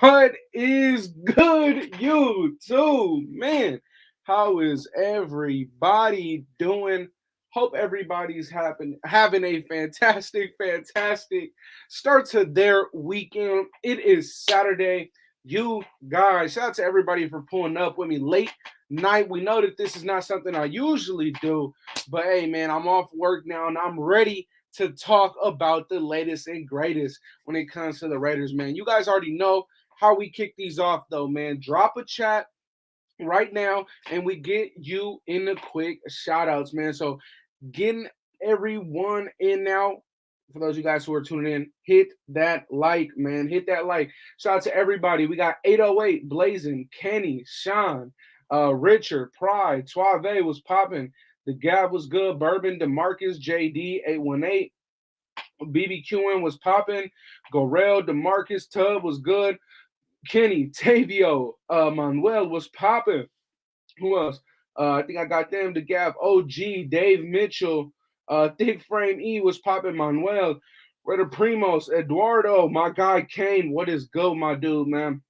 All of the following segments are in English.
What is good, YouTube? Man, how is everybody doing? Hope everybody's having a fantastic start to their weekend. It is Saturday. You guys, shout out to everybody for pulling up with me late night. We know that this is not something I usually do, but hey, man, I'm off work now and I'm ready to talk about the latest and greatest when it comes to the Raiders, man. You guys already know how we kick these off, though, man. Drop a chat right now, and we get you in the quick shout outs, man. So, getting everyone in now. For those of you guys who are tuning in, hit that like, man. Hit that like. Shout out to everybody. We got 808, Blazing, Kenny, Sean, Richard, Pride, Suave was popping. The Gab was good. Bourbon, Demarcus, JD, 818. BBQN was popping. Gorel, Demarcus, Tubb was good. Kenny, Tavio, Manuel was popping. Who else? I think I got them. The Gap, OG, Dave Mitchell, Thick Frame E was popping. Manuel, Reda Primos, Eduardo, my guy Kane. What is good, my dude, man?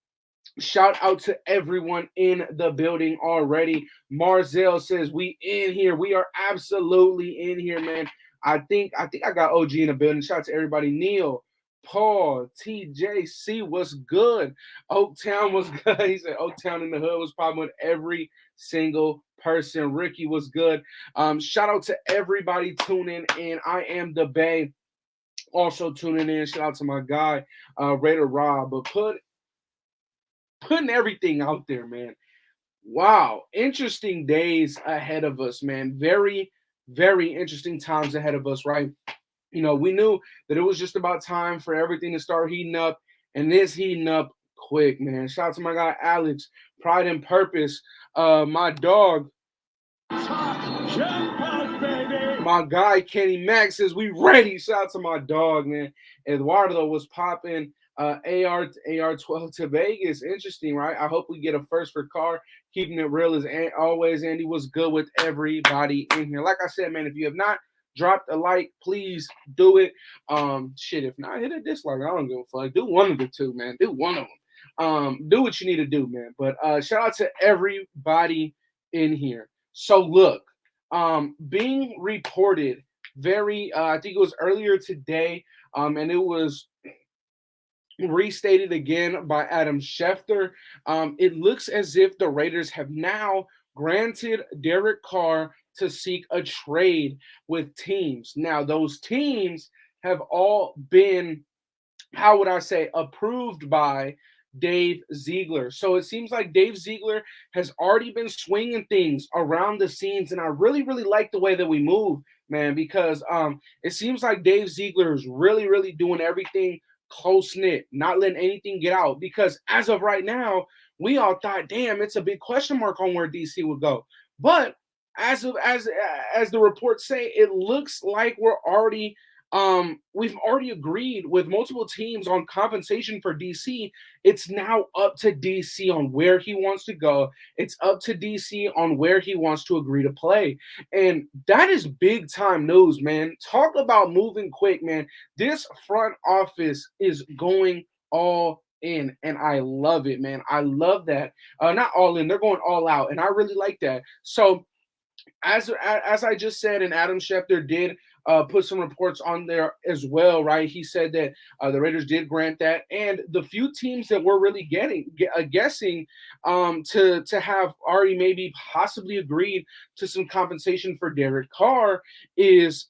Shout out to everyone in the building already. Marzell says we in here. We are absolutely in here, man. I think I got OG in the building. Shout out to everybody. Neil, Paul, TJC was good. Oaktown was good. He said Oaktown in the hood was popping with every single person. Ricky was good. Shout out to everybody tuning in. I am the Bay. Also tuning in. Shout out to my guy, Raider Rob. But putting everything out there, man. Wow, interesting days ahead of us, man. Very interesting times ahead of us, right? You know, we knew that it was just about time for everything to start heating up, and it's heating up quick, man. Shout out to my guy Alex, Pride and Purpose, my dog, my guy Kenny Max says we ready. Shout out to my dog, man. Eduardo was popping. AR12 to Vegas. Interesting, right? I hope we get a first for Carr. Keeping it real as always. Andy was good with everybody in here. Like I said, man, if you have not dropped a like, please do it. If not, hit a dislike. I don't give a fuck. Do one of the two, man. Do one of them. Do what you need to do, man. But shout out to everybody in here. So look, being reported I think it was earlier today, and it was restated again by Adam Schefter. It looks as if the Raiders have now granted Derek Carr to seek a trade with teams. Now, those teams have all been, how would I say, approved by Dave Ziegler. So it seems like Dave Ziegler has already been swinging things around the scenes, and I really like the way that we move, man, because it seems like Dave Ziegler is really doing everything close knit, not letting anything get out. Because as of right now, we all thought, damn, it's a big question mark on where DC would go. But as the reports say, it looks like we've already agreed with multiple teams on compensation for DC. It's now up to DC on where he wants to go. It's up to DC on where he wants to agree to play. And that is big time news, man. Talk about moving quick, man. This front office is going all in, and I love it, man. I love that. Not all in, they're going all out, and I really like that. So as I just said, and Adam Schefter did put some reports on there as well, right? He said that the Raiders did grant that, and the few teams that we're really guessing to have already maybe possibly agreed to some compensation for Derek Carr is,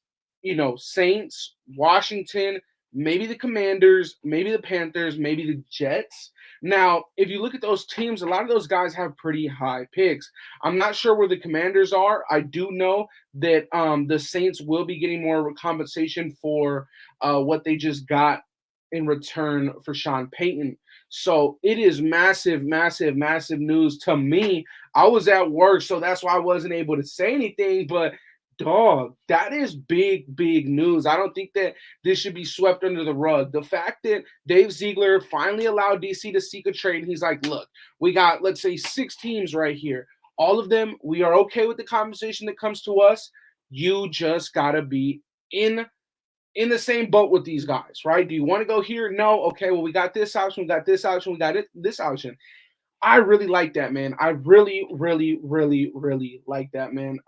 Saints, Washington, maybe the Commanders, maybe the Panthers, maybe the Jets. Now, if you look at those teams, a lot of those guys have pretty high picks. I'm not sure where the Commanders are. I do know that the Saints will be getting more compensation for what they just got in return for Sean Payton. So it is massive news to me. I was at work, so that's why I wasn't able to say anything, but dog, that is big news. I don't think that this should be swept under the rug. The fact that Dave Ziegler finally allowed DC to seek a trade, and he's like, look, we got, let's say, 6 teams right here. All of them, we are okay with the compensation that comes to us. You just got to be in in the same boat with these guys, right? Do you want to go here? No. Okay, well, we got this option, we got this option, we got this option. I really like that, man. I really, really, really, really like that, man.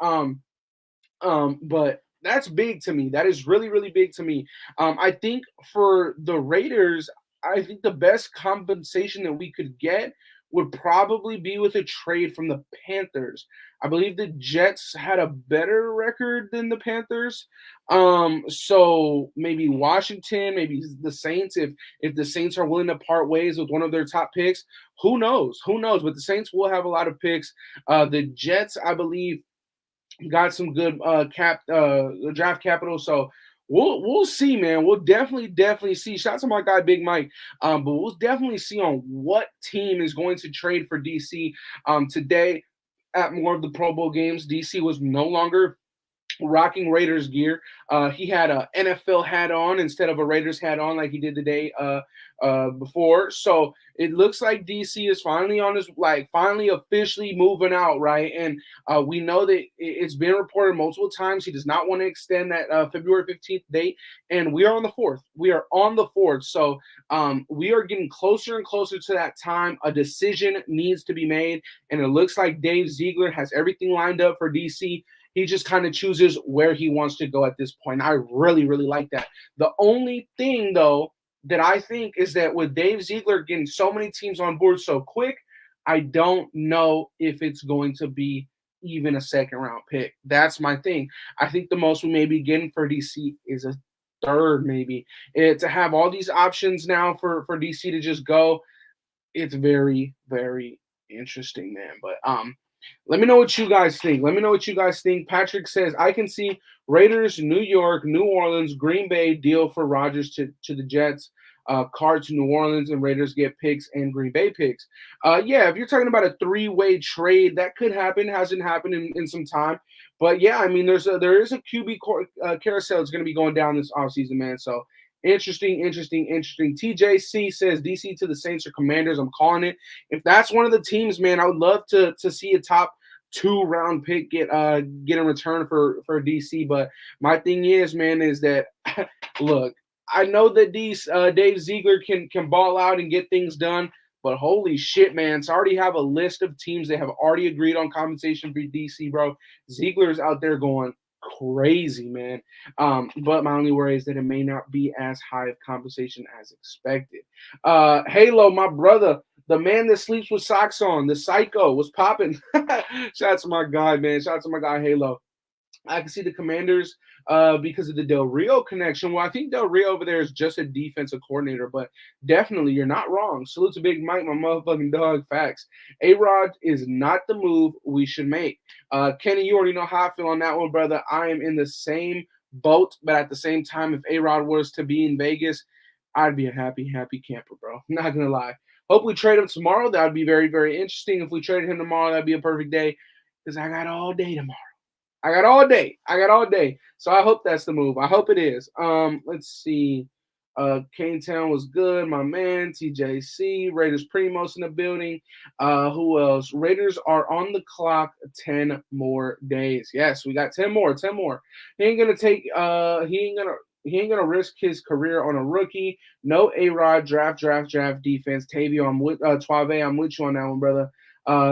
But that's big to me. That is really, really big to me. I think for the Raiders, I think the best compensation that we could get would probably be with a trade from the Panthers. I believe the Jets had a better record than the Panthers. So maybe Washington, maybe the Saints, if the Saints are willing to part ways with one of their top picks, who knows? Who knows? But the Saints will have a lot of picks. The Jets, I believe, got some good draft capital. So we'll see, man. We'll definitely see. Shout out to my guy Big Mike. But we'll definitely see on what team is going to trade for DC. Today at more of the Pro Bowl games, DC was no longer rocking Raiders gear. He had a NFL hat on instead of a Raiders hat on like he did the day before. So it looks like DC is finally on his finally officially moving out, right? And we know that it's been reported multiple times he does not want to extend that February 15th date, and we are on the 4th. We are on the 4th. So we are getting closer and closer to that time. A decision needs to be made, and it looks like Dave Ziegler has everything lined up for DC. He just kind of chooses where he wants to go at this point. I really, really like that. The only thing, though, that I think is that with Dave Ziegler getting so many teams on board so quick, I don't know if it's going to be even a second-round pick. That's my thing. I think the most we may be getting for DC is a third, maybe. To have all these options now for DC to just go, it's very, very interesting, man. But let me know what you guys think. Let me know what you guys think. Patrick says, I can see Raiders, New York, New Orleans, Green Bay deal for Rodgers to the Jets, Carr to New Orleans, and Raiders get picks and Green Bay picks. Yeah, if you're talking about a three-way trade, that could happen. Hasn't happened in some time. But, yeah, I mean, there is a QB carousel that's going to be going down this offseason, man. So, interesting. TJC says DC to the Saints or Commanders. I'm calling it. If that's one of the teams, man, I would love to see a top 2-round pick get in return for DC. But my thing is, man, is that look, I know that Dave Ziegler can ball out and get things done, but holy shit, man, to already have a list of teams that have already agreed on compensation for DC, bro. Ziegler's out there going crazy, man. But my only worry is that it may not be as high of compensation as expected. Halo, my brother, the man that sleeps with socks on, the psycho, was popping. Shout out to my guy, man. Shout out to my guy, Halo. I can see the Commanders because of the Del Rio connection. Well, I think Del Rio over there is just a defensive coordinator, but definitely you're not wrong. Salute to Big Mike, my motherfucking dog. Facts. A-Rod is not the move we should make. Kenny, you already know how I feel on that one, brother. I am in the same boat, but at the same time, if A-Rod was to be in Vegas, I'd be a happy camper, bro. I'm not going to lie. Hope we trade him tomorrow. That would be very, very interesting. If we traded him tomorrow, that'd be a perfect day because I got all day tomorrow. I got all day. So I hope that's the move. I hope it is. Let's see. Cane Town was good. My man, TJC. Raiders Primos in the building. Who else? Raiders are on the clock 10 more days. Yes, we got 10 more. He ain't gonna risk his career on a rookie. No A-Rod draft defense. Tavio, I'm with Tuave, I'm with you on that one, brother.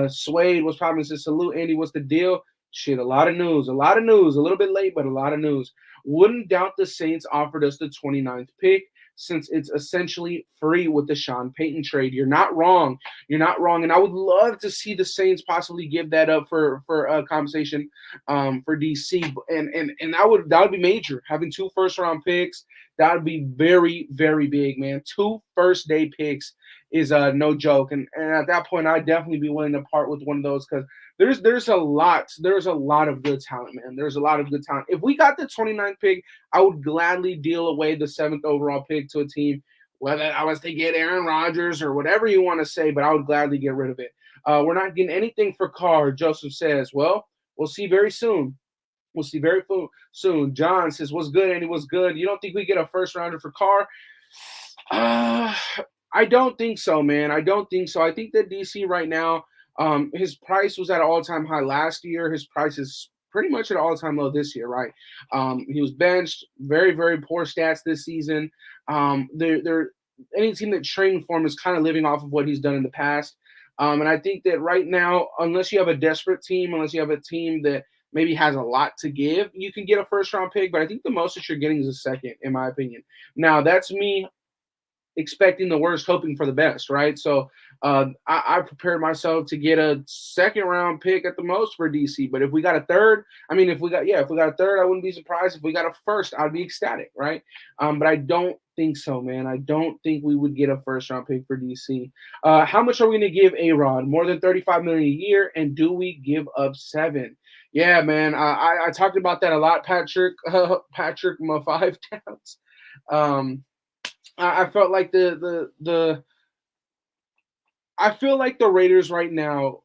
Suede was probably says salute Andy. What's the deal? Shit, a lot of news. A little bit late, but a lot of news. Wouldn't doubt the Saints offered us the 29th pick since it's essentially free with the Sean Payton trade. You're not wrong. And I would love to see the Saints possibly give that up for compensation for DC. And that would be major. Having 2 first-round picks, that would be very, very big, man. 2 first-day picks is no joke. And at that point, I'd definitely be willing to part with one of those because there's a lot of good talent, man. There's a lot of good talent. If we got the 29th pick, I would gladly deal away the 7th overall pick to a team, whether I was to get Aaron Rodgers or whatever you want to say, but I would gladly get rid of it. We're not getting anything for Carr, Joseph says. Well, we'll see very soon. John says, what's good, Andy? What's good? You don't think we get a first rounder for Carr? I don't think so, man. I don't think so. I think that DC right now, his price was at an all-time high last year. His price is pretty much at all-time low this year, right? He was benched, very, very poor stats this season. They're any team that trained for him is kind of living off of what he's done in the past. And I think that right now, unless you have a desperate team, unless you have a team that maybe has a lot to give, you can get a first-round pick. But I think the most that you're getting is a second, in my opinion. Now, that's me expecting the worst, hoping for the best, right? So I prepared myself to get a second-round pick at the most for DC. But if we got a third, if we got a third, I wouldn't be surprised. If we got a first, I'd be ecstatic, right? But I don't think so, man. I don't think we would get a first-round pick for DC. How much are we going to give A-Rod? More than $35 million a year, and do we give up 7? Yeah, man. I talked about that a lot, Patrick. Patrick, my 5 downs. I felt like I feel like the Raiders right now.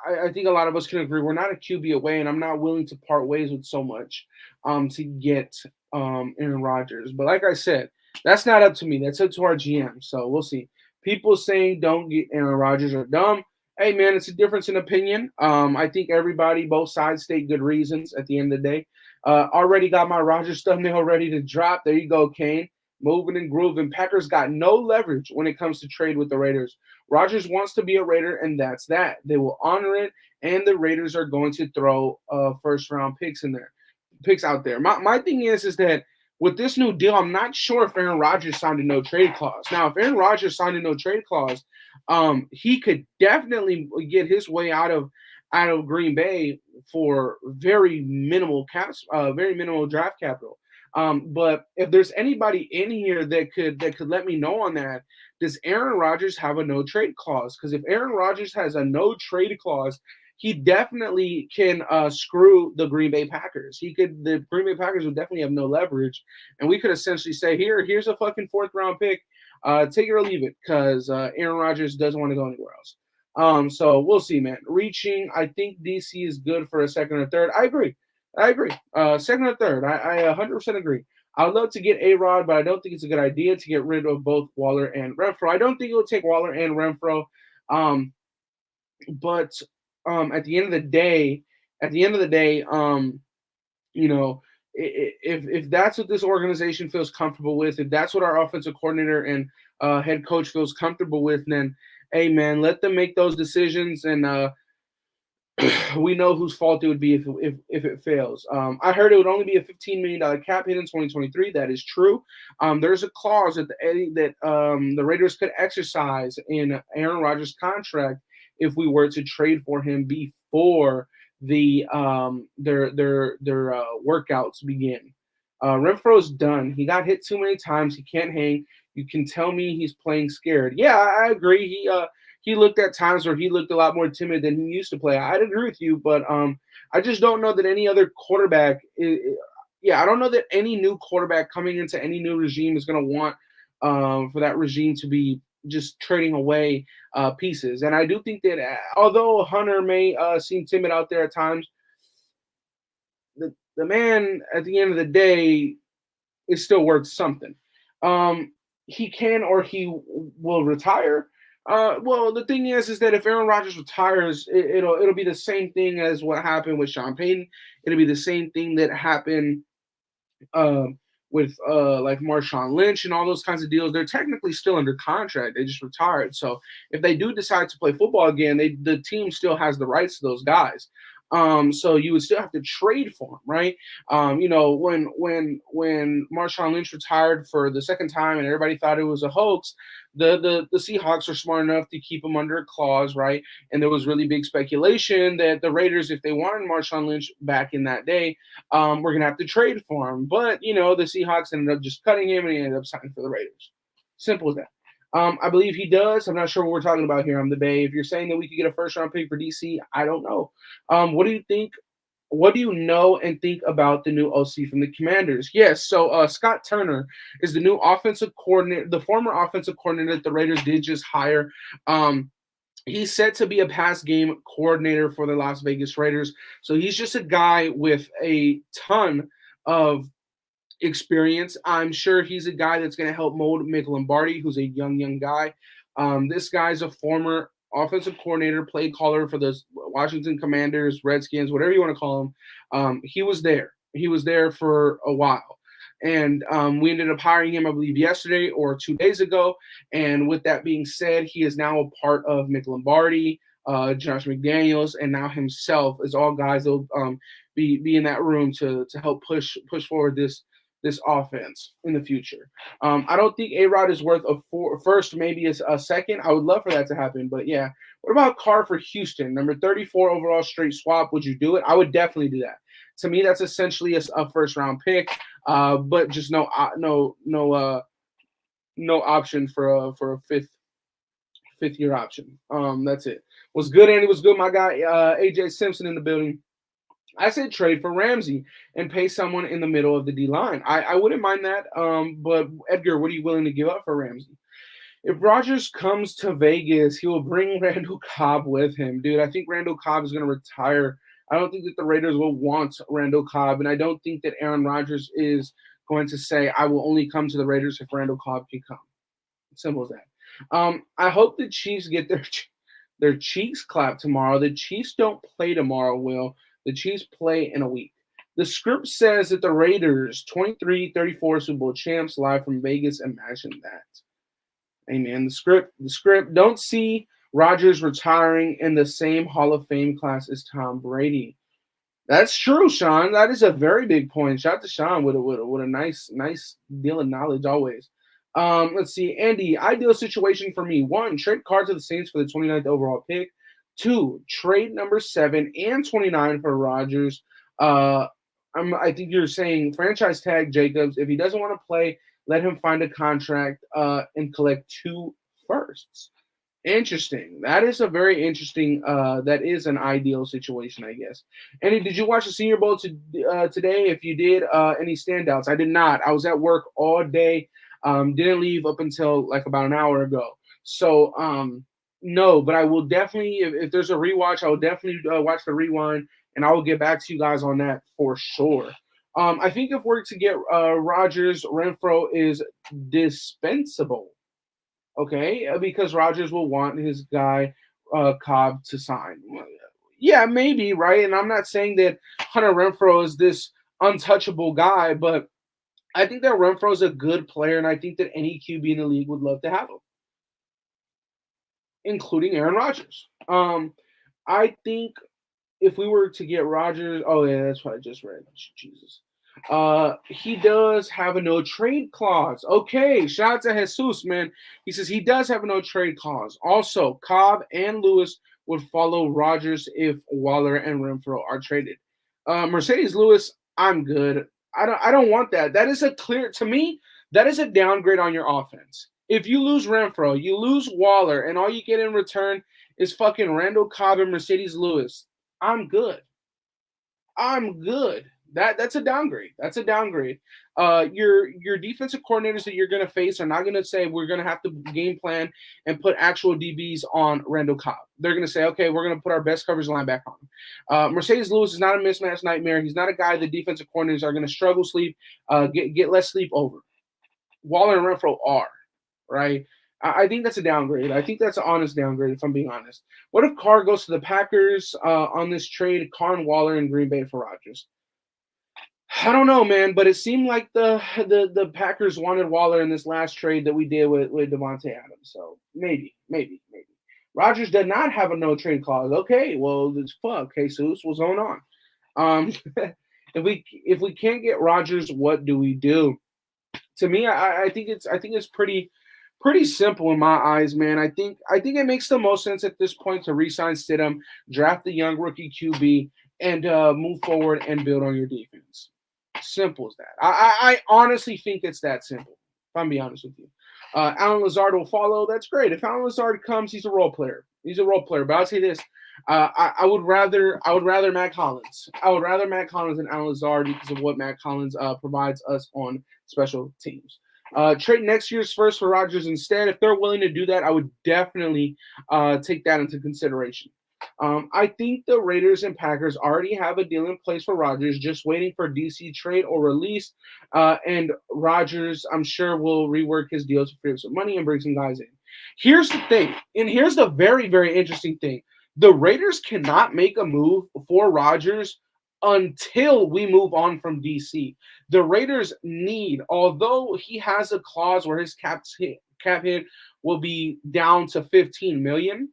I think a lot of us can agree we're not a QB away, and I'm not willing to part ways with so much to get Aaron Rodgers. But like I said, that's not up to me. That's up to our GM. So we'll see. People saying don't get Aaron Rodgers are dumb. Hey man, it's a difference in opinion. I think everybody, both sides, state good reasons. At the end of the day, already got my Rodgers thumbnail ready to drop. There you go, Kane. Moving and grooving. Packers got no leverage when it comes to trade with the Raiders. Rodgers wants to be a Raider, and that's that. They will honor it, and the Raiders are going to throw first-round picks out there. My thing is that with this new deal, I'm not sure if Aaron Rodgers signed a no-trade clause. Now, if Aaron Rodgers signed a no-trade clause, he could definitely get his way out of Green Bay for very minimal draft capital. But if there's anybody in here that could let me know on that, does Aaron Rodgers have a no trade clause? Because if Aaron Rodgers has a no trade clause, he definitely can screw the Green Bay Packers. The Green Bay Packers would definitely have no leverage, and we could essentially say, here's a fucking 4th round pick, take it or leave it, because Aaron Rodgers doesn't want to go anywhere else. So we'll see, man. Reaching, I think DC is good for a second or third. I agree. Second or third. I 100% agree. I would love to get A-Rod, but I don't think it's a good idea to get rid of both Waller and Renfro. I don't think it will take Waller and Renfro. But at the end of the day, if that's what this organization feels comfortable with, if that's what our offensive coordinator and head coach feels comfortable with, then hey man, let them make those decisions, and we know whose fault it would be if it fails. I heard it would only be a $15 million cap hit in 2023. That is true. There's a clause that the Raiders could exercise in Aaron Rodgers' contract if we were to trade for him before their workouts begin. Renfro's done. He got hit too many times. He can't hang. You can tell me he's playing scared. Yeah, I agree. He looked at times where he looked a lot more timid than he used to play. I'd agree with you, but I just don't know that any other quarterback I don't know that any new quarterback coming into any new regime is going to want for that regime to be just trading away pieces. And I do think that although Hunter may seem timid out there at times, the man at the end of the day is still worth something. He can or he will retire. Well, the thing is that if Aaron Rodgers retires, it'll be the same thing as what happened with Sean Payton. It'll be the same thing that happened with like Marshawn Lynch and all those kinds of deals. They're technically still under contract. They just retired. So if they do decide to play football again, the team still has the rights to those guys. So you would still have to trade for him, right? When Marshawn Lynch retired for the second time and everybody thought it was a hoax, the Seahawks are smart enough to keep him under a clause, right? And there was really big speculation that the Raiders, if they wanted Marshawn Lynch back in that day, were going to have to trade for him. But, the Seahawks ended up just cutting him and he ended up signing for the Raiders. Simple as that. I believe he does. I'm not sure what we're talking about here. I'm the Bay. If you're saying that we could get a first-round pick for DC, I don't know. What do you think? What do you know and think about the new OC from the Commanders? Yes, so Scott Turner is the new offensive coordinator, the former offensive coordinator that the Raiders did just hire. He's set to be a pass game coordinator for the Las Vegas Raiders. So he's just a guy with a ton of experience. I'm sure he's a guy that's going to help mold Mick Lombardi, who's a young guy. This guy's a former offensive coordinator, play caller for the Washington Commanders, Redskins, whatever you want to call him. He was there. He was there for a while. And we ended up hiring him, I believe, yesterday or 2 days ago. And with that being said, he is now a part of Mick Lombardi, Josh McDaniels, and now himself is all guys that will be in that room to help push forward this offense in the future. I don't think A-Rod is worth a first, maybe a second. I would love for that to happen, but yeah. What about Carr for Houston? Number 34 overall straight swap. Would you do it? I would definitely do that. To me, that's essentially a first round pick, but just no option for a fifth year option. That's it. Was good, Andy. Was good, my guy. AJ Simpson in the building. I said trade for Ramsey and pay someone in the middle of the D line. I wouldn't mind that. But Edgar, what are you willing to give up for Ramsey? If Rodgers comes to Vegas, he will bring Randall Cobb with him, dude. I think Randall Cobb is going to retire. I don't think that the Raiders will want Randall Cobb, and I don't think that Aaron Rodgers is going to say, I will only come to the Raiders if Randall Cobb can come. Simple as that. I hope the Chiefs get their cheeks clapped tomorrow. The Chiefs don't play tomorrow, Will. The Chiefs play in a week. The script says that the Raiders, 23-34 Super Bowl champs, live from Vegas. Imagine that. Amen. The script. Don't see Rodgers retiring in the same Hall of Fame class as Tom Brady. That's true, Sean. That is a very big point. Shout out to Sean with a nice deal of knowledge always. Let's see. Andy, ideal situation for me. 1, trade Carr to the Saints for the 29th overall pick. 2, trade number 7 and 29 for Rodgers. I think you're saying franchise tag Jacobs. If he doesn't want to play, let him find a contract and collect 2 firsts. Interesting. That is a very interesting. That is an ideal situation, I guess. Andy, did you watch the Senior Bowl today? If you did, any standouts? I did not. I was at work all day. Didn't leave up until like about an hour ago. So no, but I will definitely. If there's a rewatch, I will definitely watch the rewind, and I will get back to you guys on that for sure. I think if we're to get Rodgers, Renfro is dispensable. Okay, because Rodgers will want his guy Cobb to sign. Yeah, maybe, right? And I'm not saying that Hunter Renfro is this untouchable guy, but I think that Renfro is a good player, and I think that any QB in the league would love to have him, including Aaron Rodgers. I think if we were to get Rodgers, oh yeah, that's what I just read. Jesus. He does have a no trade clause. Okay, shout out to Jesus, man. He says he does have a no trade clause. Also, Cobb and Lewis would follow Rodgers if Waller and Renfro are traded. Mercedes Lewis, I'm good. I don't want that. That is to me, that is a downgrade on your offense. If you lose Renfro, you lose Waller, and all you get in return is fucking Randall Cobb and Mercedes Lewis. I'm good. That's a downgrade. That's a downgrade. Your defensive coordinators that you're going to face are not going to say we're going to have to game plan and put actual DBs on Randall Cobb. They're going to say, okay, we're going to put our best coverage line back on. Mercedes Lewis is not a mismatch nightmare. He's not a guy the defensive coordinators are going to struggle sleep, get less sleep over. Waller and Renfro are, right? I think that's a downgrade. I think that's an honest downgrade, if I'm being honest. What if Carr goes to the Packers on this trade, Carr and Waller in Green Bay for Rodgers? I don't know, man, but it seemed like the Packers wanted Waller in this last trade that we did with Devontae Adams. So maybe. Rodgers did not have a no trade clause. Okay, well, it's fuck. Jesus, what's going on? If we can't get Rodgers, what do we do? To me, I think it's pretty simple in my eyes, man. I think it makes the most sense at this point to re-sign Stidham, draft the young rookie QB, and move forward and build on your defense. Simple as that. I honestly think it's that simple, if I'm being honest with you. Alan Lazard will follow. That's great. If Alan Lazard comes, he's a role player. But I'll say this. I would rather Matt Collins. I would rather Matt Collins than Alan Lazard because of what Matt Collins provides us on special teams. Trade next year's first for Rodgers instead. If they're willing to do that, I would definitely take that into consideration. I think the Raiders and Packers already have a deal in place for Rodgers, just waiting for DC trade or release. And Rodgers, I'm sure, will rework his deal to free up some money and bring some guys in. Here's the thing, and here's the very, very interesting thing. The Raiders cannot make a move for Rodgers until we move on from DC. The Raiders need, although he has a clause where his cap hit will be down to 15 million,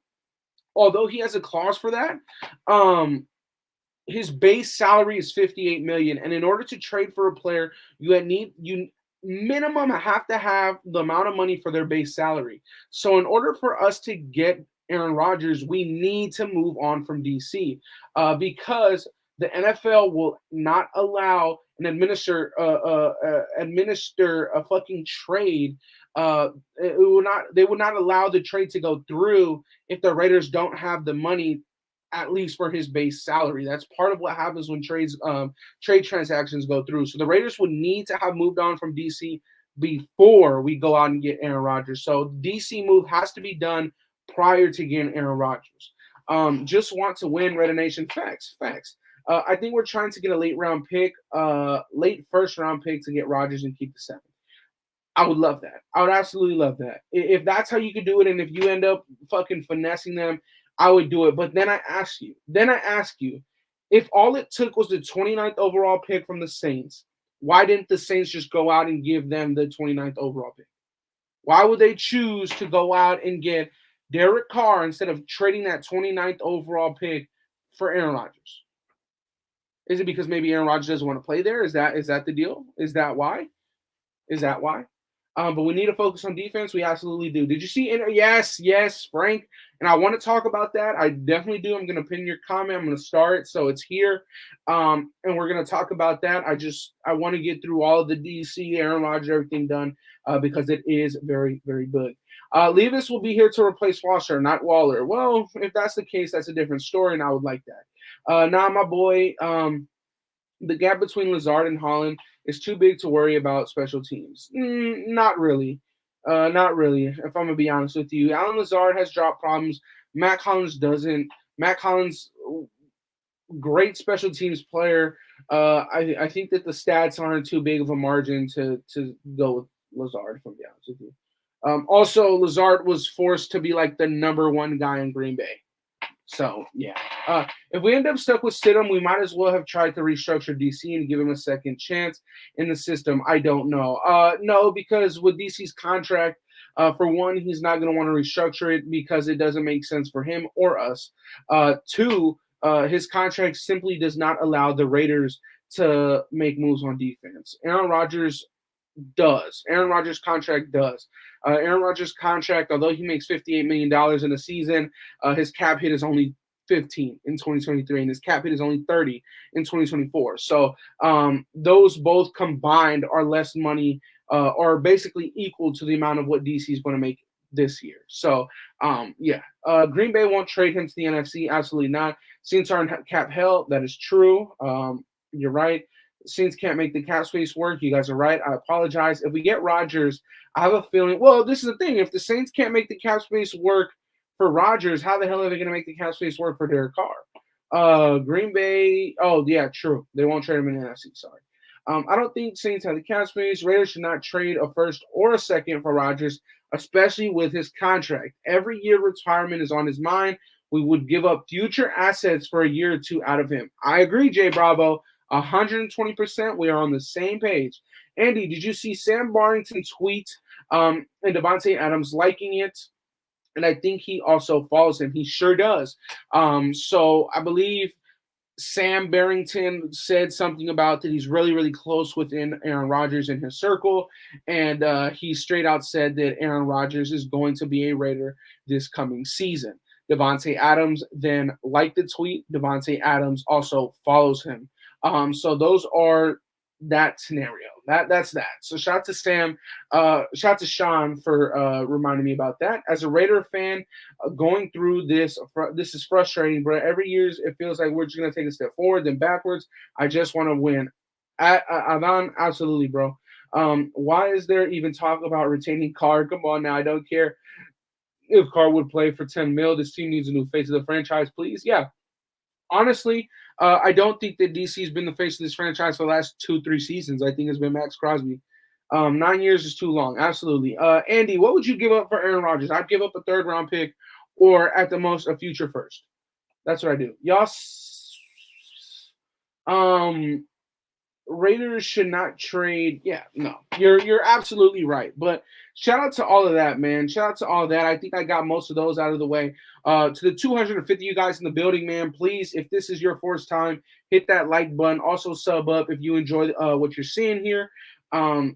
although he has a clause for that, his base salary is 58 million, and in order to trade for a player, you minimum have to have the amount of money for their base salary. So in order for us to get Aaron Rodgers, we need to move on from DC because the NFL will not allow and administer a fucking trade. They will not allow the trade to go through if the Raiders don't have the money, at least for his base salary. That's part of what happens when trade transactions go through. So the Raiders would need to have moved on from DC before we go out and get Aaron Rodgers. So DC move has to be done prior to getting Aaron Rodgers. Just want to win, Raider Nation. Facts. I think we're trying to get a late first round pick to get Rodgers and keep the 7th. I would love that. I would absolutely love that. If that's how you could do it, and if you end up fucking finessing them, I would do it. But then I ask you, if all it took was the 29th overall pick from the Saints, why didn't the Saints just go out and give them the 29th overall pick? Why would they choose to go out and get Derek Carr instead of trading that 29th overall pick for Aaron Rodgers? Is it because maybe Aaron Rodgers doesn't want to play there? Is that the deal? Is that why? But we need to focus on defense. We absolutely do. Did you see? Yes, Frank. And I want to talk about that. I definitely do. I'm going to pin your comment. I'm going to start, so it's here. And we're going to talk about that. I want to get through all of the DC, Aaron Rodgers, everything done because it is very, very big. Levis will be here to replace Foster, not Waller. Well, if that's the case, that's a different story, and I would like that. Now, my boy, the gap between Lazard and Holland is too big to worry about special teams. Not really. If I'm going to be honest with you. Alan Lazard has drop problems. Matt Collins doesn't. Matt Collins, great special teams player. I think that the stats aren't too big of a margin to go with Lazard, if I'm being honest with you. Also, Lazard was forced to be like the number one guy in Green Bay. So, yeah. If we end up stuck with Stidham, we might as well have tried to restructure DC and give him a second chance in the system. I don't know. No, because with DC's contract, for one, he's not going to want to restructure it because it doesn't make sense for him or us. Two, his contract simply does not allow the Raiders to make moves on defense. Aaron Rodgers does. Aaron Rodgers' contract does. Aaron Rodgers' contract, although he makes $58 million in a season, his cap hit is only 15 in 2023, and his cap hit is only 30 in 2024. So those both combined are less money, or basically equal to the amount of what DC is going to make this year. So, Green Bay won't trade him to the NFC. Absolutely not. Saints are in cap hell. That is true. You're right. Saints can't make the cap space work. You guys are right. I apologize. If we get Rodgers, I have a feeling. Well, this is the thing. If the Saints can't make the cap space work for Rodgers, how the hell are they going to make the cap space work for Derek Carr? Green Bay. Oh, yeah, true. They won't trade him in the NFC. Sorry. I don't think Saints have the cap space. Raiders should not trade a first or a second for Rodgers, especially with his contract. Every year retirement is on his mind. We would give up future assets for a year or two out of him. I agree, Jay Bravo. 120%. We are on the same page. Andy, did you see Sam Barrington tweet and Davante Adams liking it? And I think he also follows him. He sure does. So I believe Sam Barrington said something about that he's really, really close within Aaron Rodgers in his circle. And he straight out said that Aaron Rodgers is going to be a Raider this coming season. Davante Adams then liked the tweet. Davante Adams also follows him. So those are that scenario. That's that. So shout out to Sam, shout out to Sean for reminding me about that. As a Raider fan, going through this is frustrating, bro. Every year it feels like we're just gonna take a step forward, then backwards. I just want to win. Avan, absolutely, bro. Why is there even talk about retaining Carr? Come on now, I don't care if Carr would play for $10 million. This team needs a new face of the franchise, please. Yeah. Honestly, I don't think that DC has been the face of this franchise for the last 2-3 seasons. I think it's been Max Crosby. 9 years is too long. Absolutely. Andy, what would you give up for Aaron Rodgers? I'd give up a 3rd round pick or at the most a future first. That's what I do. Y'all, Raiders should not trade. Yeah, no, you're absolutely right. But shout out to all of that, man. Shout out to all of that. I think I got most of those out of the way. To the 250 you guys in the building, man, please, if this is your first time, hit that like button. Also sub up if you enjoy what you're seeing here.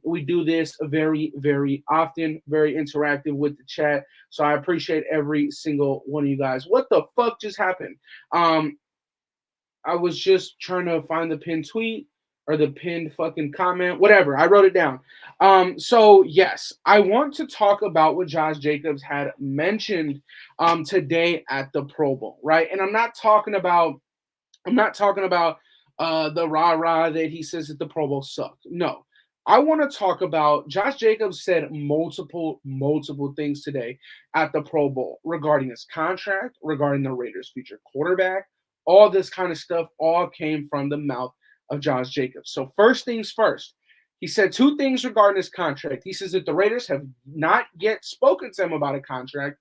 We do this very, very often, very interactive with the chat. So I appreciate every single one of you guys. What the fuck just happened? I was just trying to find the pinned tweet or the pinned fucking comment, whatever. I wrote it down. So yes, I want to talk about what Josh Jacobs had mentioned today at the Pro Bowl, right? And I'm not talking about the rah-rah that he says that the Pro Bowl sucked. No. I want to talk about Josh Jacobs said multiple things today at the Pro Bowl regarding his contract, regarding the Raiders' future quarterback. All this kind of stuff all came from the mouth of Josh Jacobs. So first things first, he said 2 things regarding his contract. He says that the Raiders have not yet spoken to him about a contract,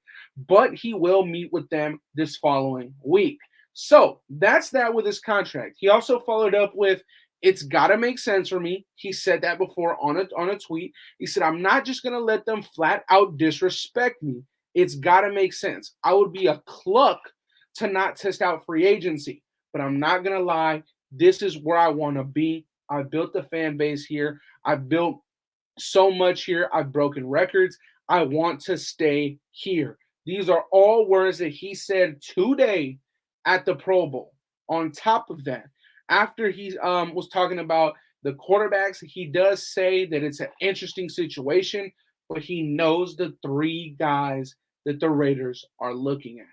but he will meet with them this following week. So that's that with his contract. He also followed up with, it's got to make sense for me. He said that before on a tweet. He said, I'm not just going to let them flat out disrespect me. It's got to make sense. I would be a cluck to not test out free agency, but I'm not going to lie. This is where I want to be. I built the fan base here. I built so much here. I've broken records. I want to stay here. These are all words that he said today at the Pro Bowl. On top of that, after he was talking about the quarterbacks, he does say that it's an interesting situation, but he knows the 3 guys that the Raiders are looking at.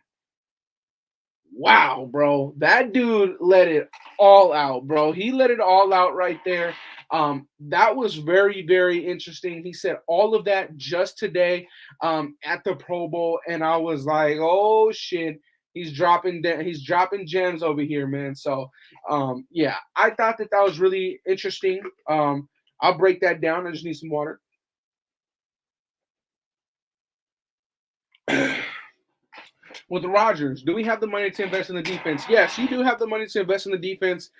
Wow, bro. That dude let it all out, bro. He let it all out right there. That was very, very interesting. He said all of that just today at the Pro Bowl, and I was like, oh, shit. He's dropping gems over here, man. So, yeah, I thought that was really interesting. I'll break that down. I just need some water. With Rodgers, do we have the money to invest in the defense? Yes, you do have the money to invest in the defense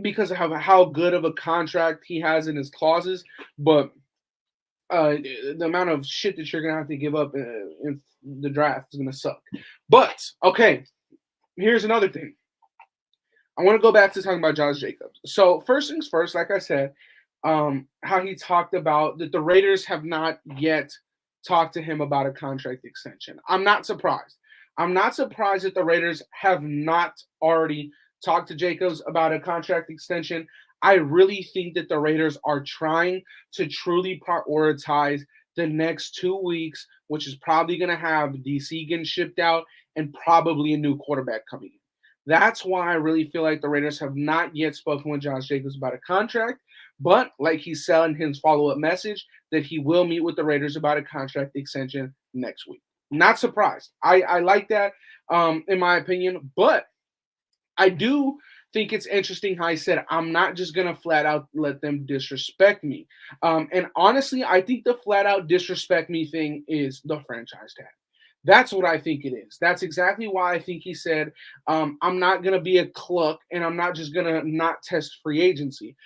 because of how good of a contract he has in his clauses. But the amount of shit that you're going to have to give up in the draft is going to suck. But, okay, here's another thing. I want to go back to talking about Josh Jacobs. So first things first, like I said, how he talked about that the Raiders have not yet talked to him about a contract extension. I'm not surprised. I'm not surprised that the Raiders have not already talked to Jacobs about a contract extension. I really think that the Raiders are trying to truly prioritize the next 2 weeks, which is probably going to have DC getting shipped out and probably a new quarterback coming in. That's why I really feel like the Raiders have not yet spoken with Josh Jacobs about a contract. But like he said in his follow-up message, that he will meet with the Raiders about a contract extension next week. Not surprised. I like that, in my opinion. But I do think it's interesting how he said, I'm not just going to flat out let them disrespect me. And honestly, I think the flat out disrespect me thing is the franchise tag. That's what I think it is. That's exactly why I think he said, I'm not going to be a cluck and I'm not just going to not test free agency.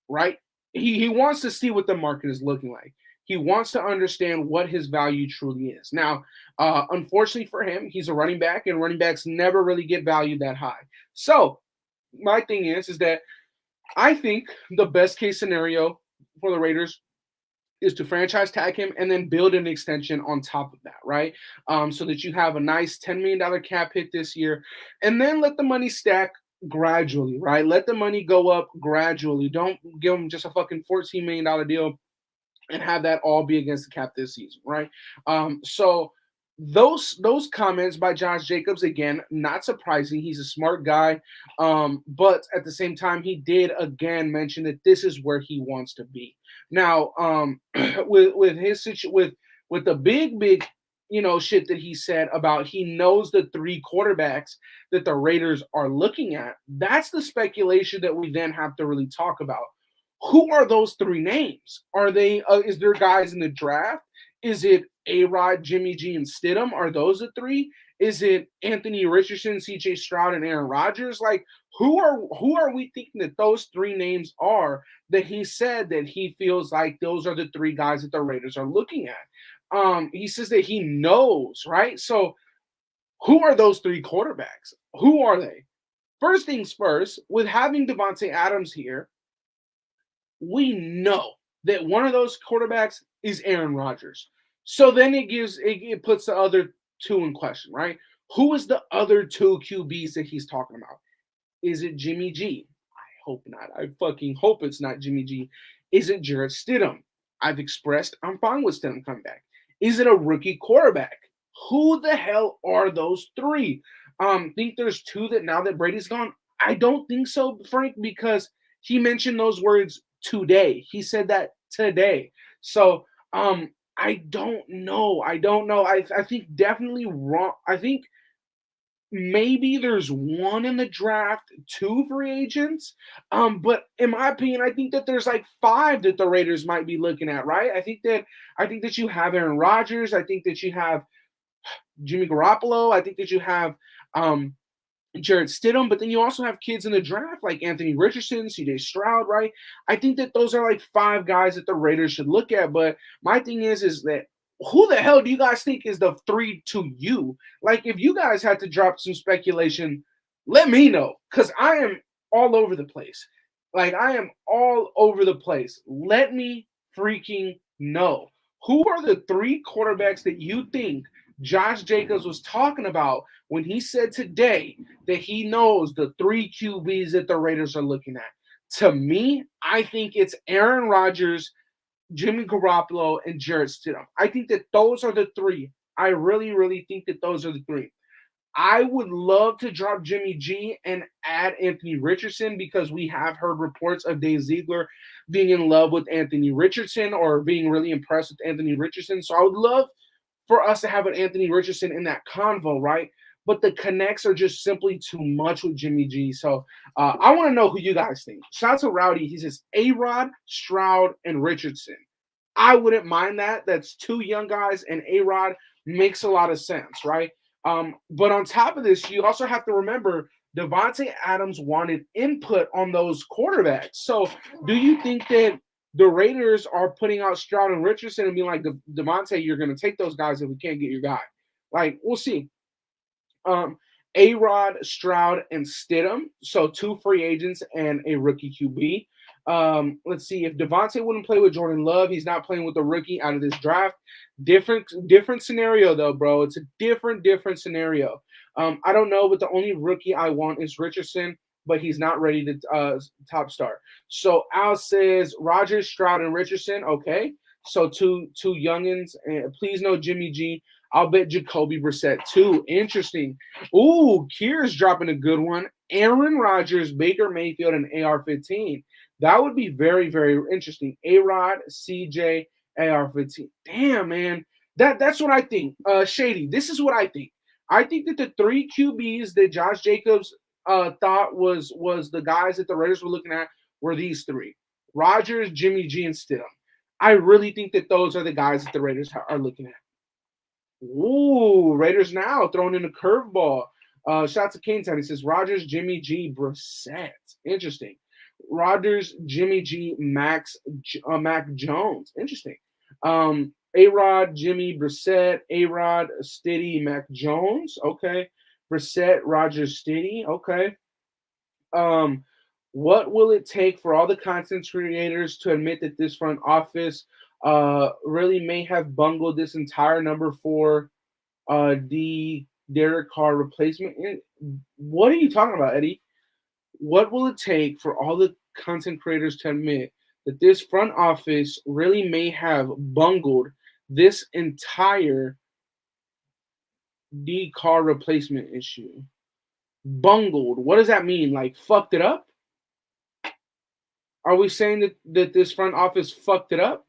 Right? He wants to see what the market is looking like. He wants to understand what his value truly is. Now, unfortunately for him, he's a running back, and running backs never really get valued that high. So my thing is that I think the best case scenario for the Raiders is to franchise tag him and then build an extension on top of that, right? So that you have a nice $10 million cap hit this year, and then let the money stack gradually, right? Let the money go up gradually. Don't give them just a fucking $14 million deal and have that all be against the cap this season, right? So those comments by Josh Jacobs, again, not surprising. He's a smart guy, but at the same time, he did again mention that this is where he wants to be. Now, with the big shit that he said about he knows the 3 quarterbacks that the Raiders are looking at, that's the speculation that we then have to really talk about. Who are those three names? Are they? Is there guys in the draft? Is it A-Rod, Jimmy G, and Stidham? Are those the three? Is it Anthony Richardson, C.J. Stroud, and Aaron Rodgers? Like, who are we thinking that those three names are? That he said that he feels like those are the three guys that the Raiders are looking at. He says that he knows, right? So, who are those three quarterbacks? Who are they? First things first, with having Davante Adams here, we know that one of those quarterbacks is Aaron Rodgers. So then it puts the other two in question, right? Who is the other two QBs that he's talking about? Is it Jimmy G? I hope not. I fucking hope it's not Jimmy G. Is it Jarrett Stidham? I've expressed I'm fine with Stidham coming back. Is it a rookie quarterback? Who the hell are those three? Think there's two that now that Brady's gone? I don't think so, Frank, because he mentioned those words today. He said that today. So I don't know. I think definitely wrong. I think maybe there's one in the draft, two free agents. But in my opinion, I think that there's like five that the Raiders might be looking at, right? I think that you have Aaron Rodgers. I think that you have Jimmy Garoppolo. I think that you have Jarrett Stidham, but then you also have kids in the draft like Anthony Richardson, C.J. Stroud, right? I think that those are like five guys that the Raiders should look at. But my thing is that who the hell do you guys think is the three to you? Like, if you guys had to drop some speculation, let me know, because I am all over the place. Like, I am all over the place. Let me freaking know. Who are the three quarterbacks that you think Josh Jacobs was talking about when he said today that he knows the three QBs that the Raiders are looking at? To me, I think it's Aaron Rodgers, Jimmy Garoppolo, and Jarrett Stidham. I think that those are the three. I really, really think that those are the three. I would love to drop Jimmy G and add Anthony Richardson, because we have heard reports of Dave Ziegler being in love with Anthony Richardson or being really impressed with Anthony Richardson. So I would love for us to have an Anthony Richardson in that convo, right? But the connects are just simply too much with Jimmy G. So I want to know who you guys think. Shout out to Rowdy. He says A-Rod, Stroud, and Richardson. I wouldn't mind that. That's two young guys, and A-Rod makes a lot of sense, right? But on top of this, you also have to remember Davante Adams wanted input on those quarterbacks. So do you think that the Raiders are putting out Stroud and Richardson and being like, Davante, you're going to take those guys if we can't get your guy? Like, we'll see. A-Rod, Stroud, and Stidham. So two free agents and a rookie QB. Let's see. If Davante wouldn't play with Jordan Love, he's not playing with the rookie out of this draft. Different scenario though, bro. It's a different scenario. I don't know, but the only rookie I want is Richardson, but he's not ready to top start. So Al says Rodgers, Stroud, and Richardson. Okay. So two youngins. And please no Jimmy G. I'll bet Jacoby Brissett too. Interesting. Ooh, Kier's dropping a good one. Aaron Rodgers, Baker Mayfield, and AR-15. That would be very, very interesting. A-Rod, CJ, AR-15. Damn, man. That's what I think. Shady, this is what I think. I think that the three QBs that Josh Jacobs thought was the guys that the Raiders were looking at were these three. Rodgers, Jimmy G, and Stidham. I really think that those are the guys that the Raiders are looking at. Ooh, Raiders now throwing in a curveball. Shout out to Kane Town. He says Rodgers, Jimmy G, Brissett. Interesting. Rodgers, Jimmy G, Mac Jones. Interesting. A-Rod, Jimmy, Brissett, A-Rod, Stiddy, Mac Jones. Okay. Brissett, Rodgers, Stiddy. Okay. What will it take for all the content creators to admit that this front office really may have bungled this entire number 4 the Derek Carr replacement? What are you talking about, Eddie? What will it take for all the content creators to admit that this front office really may have bungled this entire D Carr replacement issue? Bungled. What does that mean? Like fucked it up? Are we saying that this front office fucked it up?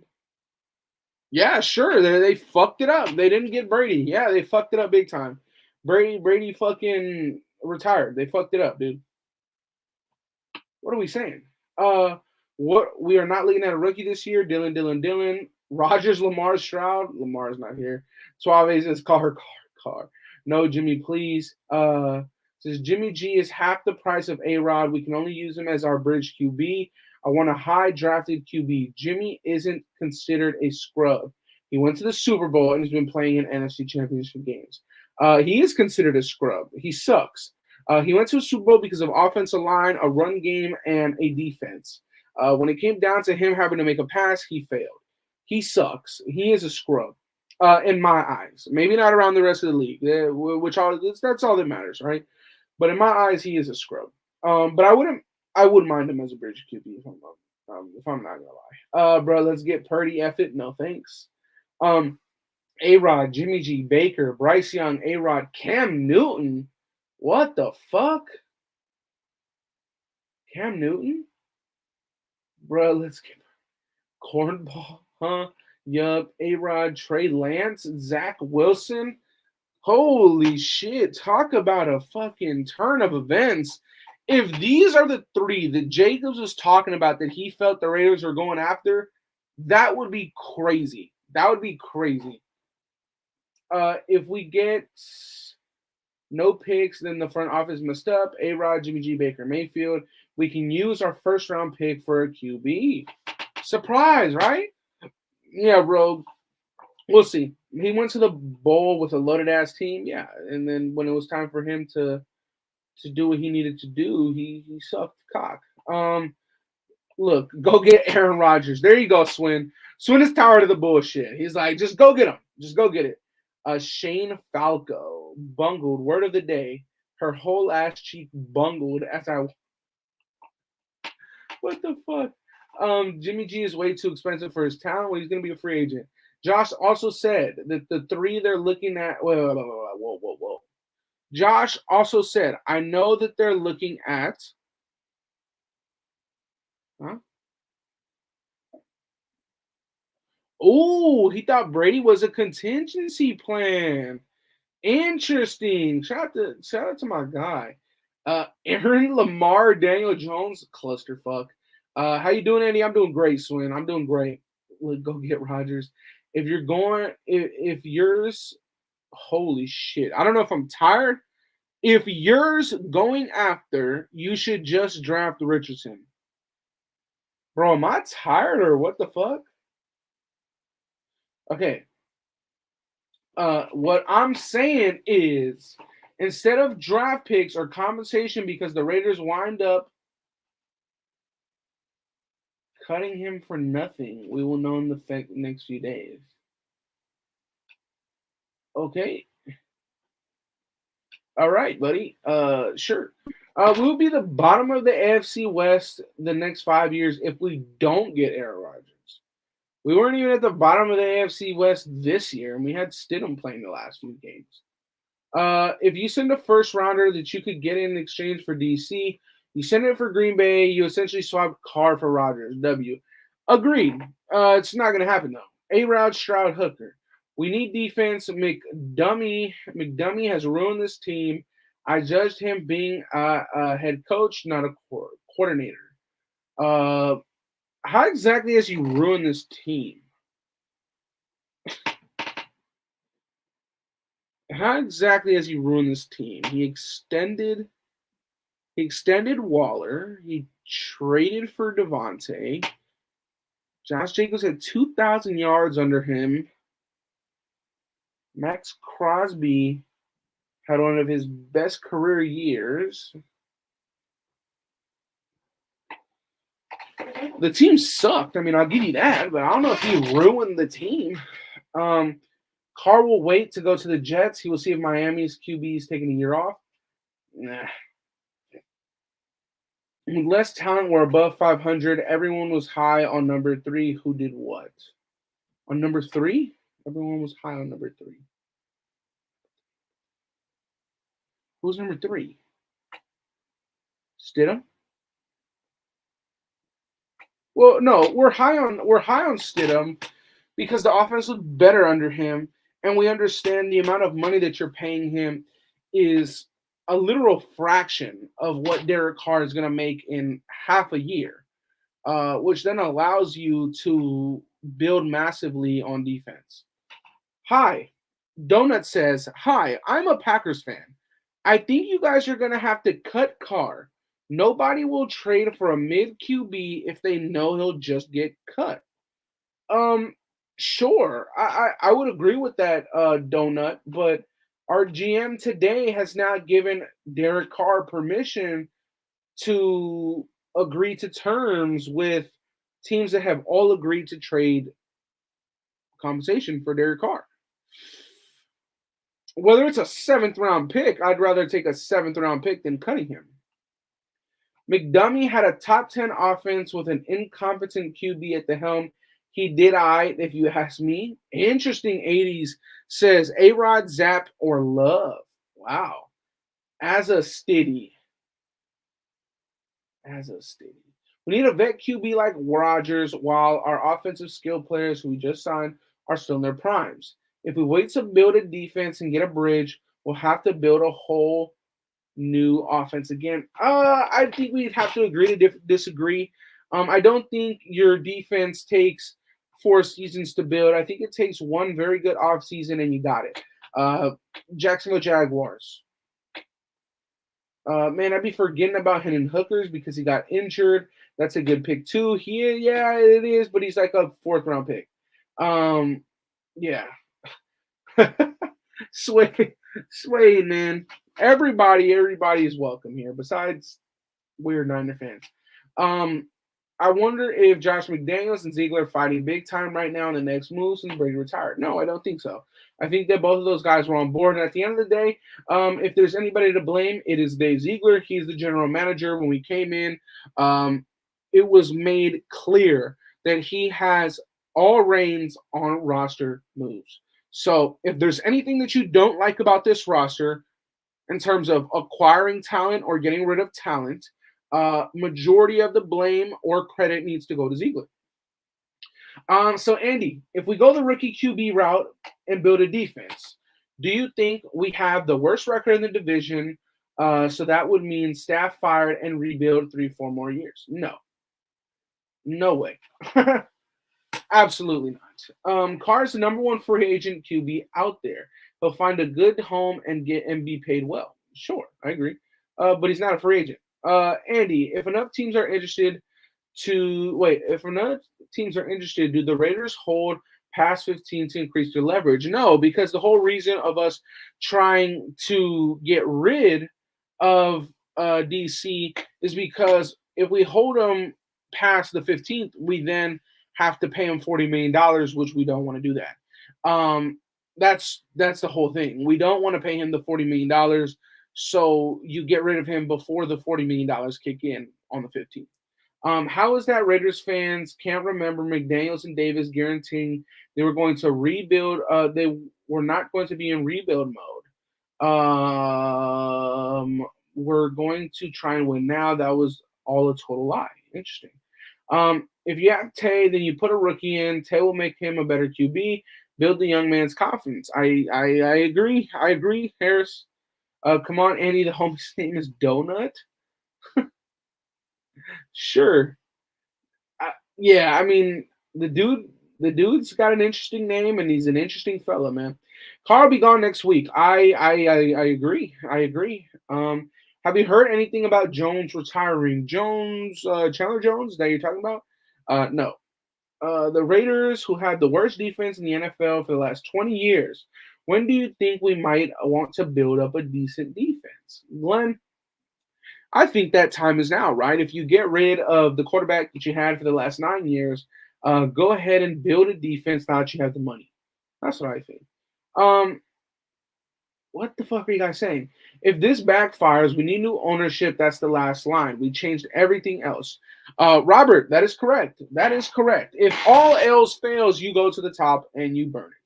Yeah, sure. They fucked it up. They didn't get Brady. Yeah, they fucked it up big time. Brady fucking retired. They fucked it up, dude. What are we saying? What we are not looking at a rookie this year. Dylan. Rodgers, Lamar, Stroud. Lamar's not here. Suave says Carr. No, Jimmy, please. Says Jimmy G is half the price of A-Rod. We can only use him as our bridge QB. I want a high drafted QB. Jimmy isn't considered a scrub. He went to the Super Bowl and has been playing in NFC Championship games. He is considered a scrub. He sucks. He went to a Super Bowl because of offensive line, a run game, and a defense. When it came down to him having to make a pass, he failed. He sucks. He is a scrub, in my eyes. Maybe not around the rest of the league, that's all that matters, right? But in my eyes, he is a scrub. But I wouldn't mind him as a bridge QB if I'm not gonna lie. Bro, let's get Purdy. F it. No thanks. A-Rod, Jimmy G, Baker, Bryce Young, A-Rod, Cam Newton. What the fuck? Cam Newton? Bro, let's get Cornball, huh? Yup. A-Rod, Trey Lance, Zach Wilson. Holy shit. Talk about a fucking turn of events. If these are the three that Jacobs was talking about that he felt the Raiders were going after, that would be crazy. That would be crazy. If we get no picks, then the front office messed up. A-Rod, Jimmy G, Baker Mayfield. We can use our first round pick for a QB. Surprise, right? Yeah, bro. We'll see. He went to the bowl with a loaded ass team, yeah. And then when it was time for him to do what he needed to do, he sucked cock. Look, go get Aaron Rodgers. There you go, Swin. Swin is tired of the bullshit. He's like, just go get him. Just go get it. Shane Falco bungled. Word of the day. Her whole ass cheek bungled as I. What the fuck? Jimmy G is way too expensive for his talent. Well, he's gonna be a free agent. Josh also said that the three they're looking at. Whoa. Josh also said, I know that they're looking at. Huh? Oh, he thought Brady was a contingency plan. Interesting. Shout out to my guy. Aaron Lamar, Daniel Jones, clusterfuck. How you doing, Andy? I'm doing great, Swin. I'm doing great. Look, go get Rodgers. If yours, holy shit. I don't know if I'm tired. If yours going after, you should just draft Richardson. Bro, am I tired or what the fuck? Okay. What I'm saying is, instead of draft picks or compensation because the Raiders wind up cutting him for nothing, we will know in the next few days. Okay. All right, buddy. Sure. We'll be the bottom of the AFC West the next 5 years if we don't get Aaron Rodgers. We weren't even at the bottom of the AFC West this year, and we had Stidham playing the last few games. If you send a first rounder that you could get in exchange for DC, you send it for Green Bay, you essentially swap Carr for Rodgers. W. Agreed. It's not going to happen, though. A-Rod, Stroud, Hooker. We need defense. McDummy has ruined this team. I judged him being a head coach, not a coordinator. How exactly has he ruined this team? How exactly has he ruined this team? He extended Waller. He traded for Devontae. Josh Jacobs had 2,000 yards under him. Max Crosby had one of his best career years. The team sucked. I mean, I'll give you that, but I don't know if he ruined the team. Carr will wait to go to the Jets. He will see if Miami's QB is taking a year off. Nah. With less talent, we're above 500. Everyone was high on number 3. Who did what? On number 3? Everyone was high on number 3. Who's number 3? Stidham? Well, no, we're high on Stidham because the offense was better under him, and we understand the amount of money that you're paying him is a literal fraction of what Derek Carr is going to make in half a year. which then allows you to build massively on defense. Hi, Donut says, hi, I'm a Packers fan. I think you guys are going to have to cut Carr. Nobody will trade for a mid QB if they know he'll just get cut. Um, sure, I would agree with that, Donut, but our GM today has not given Derek Carr permission to agree to terms with teams that have all agreed to trade compensation for Derek Carr. Whether it's a 7th round pick, I'd rather take a 7th round pick than cutting him. McDummy had a top 10 offense with an incompetent QB at the helm. He did if you ask me. Interesting 80s says A-Rod, Zap, or Love. Wow. As a stiddy. We need a vet QB like Rodgers, while our offensive skill players who we just signed are still in their primes. If we wait to build a defense and get a bridge, we'll have to build a whole new offense again. I think we'd have to agree to disagree. I don't think your defense takes 4 seasons to build. I think it takes one very good offseason and you got it. Jacksonville Jaguars. Man, I'd be forgetting about Hendon Hookers because he got injured. That's a good pick too. Yeah, it is, but he's like a 4th round pick. Yeah. Sway, man. Everybody is welcome here, besides weird Niner fans. I wonder if Josh McDaniels and Ziegler are fighting big time right now in the next move since Brady retired. No, I don't think so. I think that both of those guys were on board. And at the end of the day, if there's anybody to blame, it is Dave Ziegler. He's the general manager. When we came in, it was made clear that he has all reins on roster moves. So if there's anything that you don't like about this roster in terms of acquiring talent or getting rid of talent, majority of the blame or credit needs to go to Ziegler. So Andy, if we go the rookie QB route and build a defense, do you think we have the worst record in the division? So that would mean staff fired and rebuild 3-4 more years. No way. Absolutely not. Carr's the number 1 free agent QB out there. He'll find a good home and be paid well. Sure, I agree. But he's not a free agent. Andy, if enough teams are interested, do the Raiders hold past 15 to increase their leverage? No, because the whole reason of us trying to get rid of DC is because if we hold them past the 15th, we then have to pay him $40 million, which we don't want to do that. That's the whole thing. We don't want to pay him the $40 million, so you get rid of him before the $40 million kick in on the 15th. How is that Raiders fans can't remember McDaniels and Davis guaranteeing they were going to rebuild? They were not going to be in rebuild mode. We're going to try and win now. That was all a total lie. Interesting. If you have Tay, then you put a rookie in. Tay will make him a better QB. Build the young man's confidence. I agree. Harris. Come on, Andy. The homie's name is Donut. Sure. Yeah, I mean, the dude's got an interesting name, and he's an interesting fella, man. Carr will be gone next week. I agree. Have you heard anything about Jones retiring? Chandler Jones that you're talking about? No. The Raiders, who had the worst defense in the NFL for the last 20 years, when do you think we might want to build up a decent defense? Glenn, I think that time is now, right? If you get rid of the quarterback that you had for the last 9 years, go ahead and build a defense now that you have the money. That's what I think. What the fuck are you guys saying? If this backfires, we need new ownership. That's the last line. We changed everything else. Robert, that is correct. If all else fails, you go to the top and you burn it.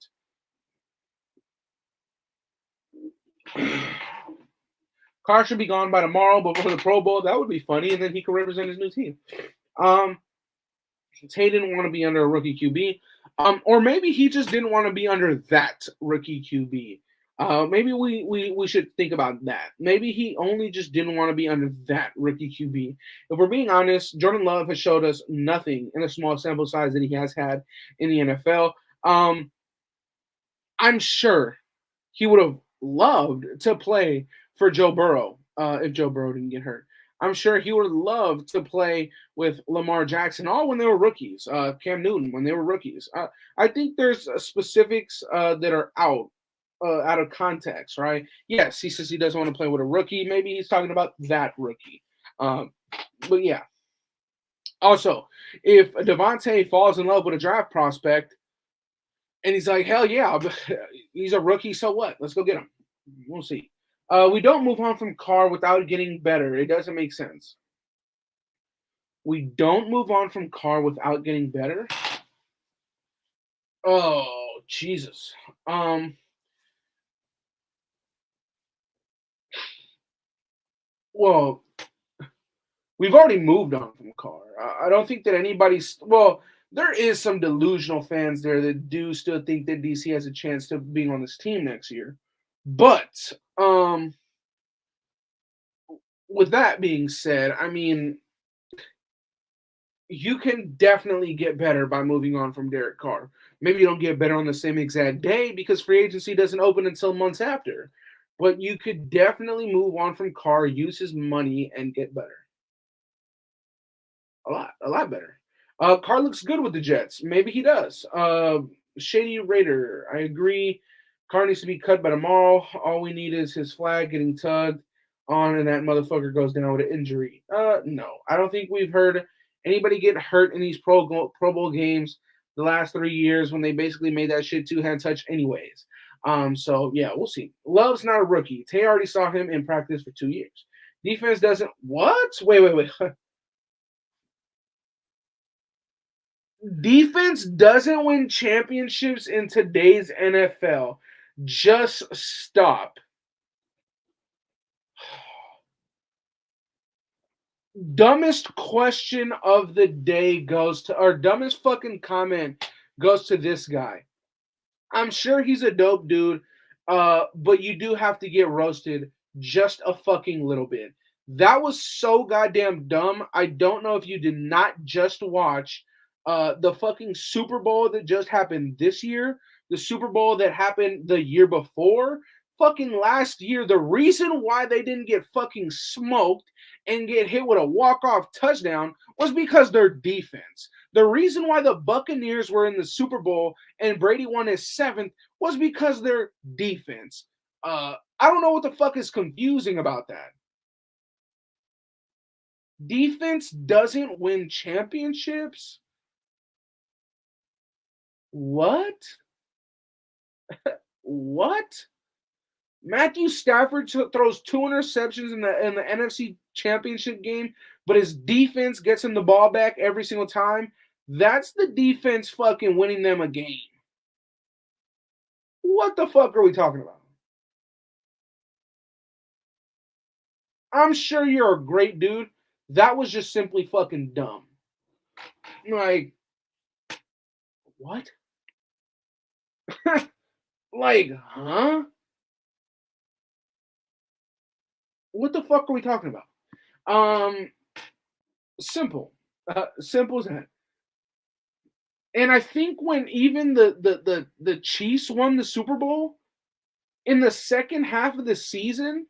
Carr should be gone by tomorrow before the Pro Bowl. That would be funny, and then he can represent his new team. Tay didn't want to be under a rookie QB. Or maybe he just didn't want to be under that rookie QB. Maybe we should think about that. Maybe he only just didn't want to be under that rookie QB. If we're being honest, Jordan Love has showed us nothing in a small sample size that he has had in the NFL. I'm sure he would have loved to play for Joe Burrow if Joe Burrow didn't get hurt. I'm sure he would have loved to play with Lamar Jackson, all when they were rookies. Cam Newton when they were rookies. I think there's specifics that are out of context, right? Yes, he says he doesn't want to play with a rookie. Maybe he's talking about that rookie. But yeah. Also, if Devontae falls in love with a draft prospect and he's like, hell yeah, he's a rookie, so what? Let's go get him. We'll see. We don't move on from Carr without getting better. It doesn't make sense. We don't move on from Carr without getting better. Oh, Jesus. Well, we've already moved on from Carr. I don't think that anybody's. Well, there is some delusional fans there that do still think that DC has a chance to being on this team next year. But with that being said, I mean, you can definitely get better by moving on from Derek Carr. Maybe you don't get better on the same exact day because free agency doesn't open until months after. But you could definitely move on from Carr, use his money, and get better. A lot better. Carr looks good with the Jets. Maybe he does. Shady Raider. I agree. Carr needs to be cut by tomorrow. All we need is his flag getting tugged on and that motherfucker goes down with an injury. No. I don't think we've heard anybody get hurt in these Pro Bowl games the last 3 years when they basically made that shit two-hand touch anyways. So yeah, we'll see. Love's not a rookie. Tay already saw him in practice for 2 years. Defense doesn't what? Wait. Defense doesn't win championships in today's NFL. Just stop. Dumbest question of the day goes to, or dumbest fucking comment goes to this guy. I'm sure he's a dope dude, but you do have to get roasted just a fucking little bit. That was so goddamn dumb. I don't know if you did not just watch the fucking Super Bowl that just happened this year, the Super Bowl that happened the year before, fucking last year. The reason why they didn't get fucking smoked and get hit with a walk-off touchdown was because their defense. The reason why the Buccaneers were in the Super Bowl and Brady won his 7th was because their defense. I don't know what the fuck is confusing about that. Defense doesn't win championships? What? What? Matthew Stafford throws 2 interceptions in the NFC Championship game, but his defense gets him the ball back every single time. That's the defense fucking winning them a game. What the fuck are we talking about? I'm sure you're a great dude. That was just simply fucking dumb. Like, what? Like, huh? What the fuck are we talking about? Simple. Simple as that. And I think when even the Chiefs won the Super Bowl, in the second half of the season,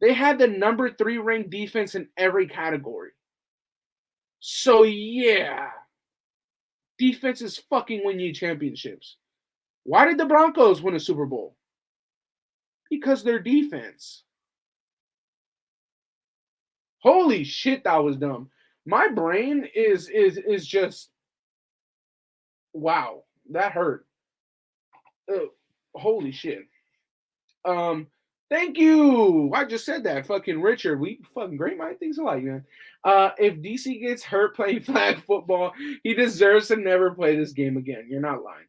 they had the number 3 ranked defense in every category. So yeah, defense is fucking win you championships. Why did the Broncos win a Super Bowl? Because their defense. Holy shit, that was dumb. My brain is just wow. That hurt. Holy shit. Thank you. I just said that. Fucking Richard. We fucking great mind things alike, man. If DC gets hurt playing flag football, he deserves to never play this game again. You're not lying.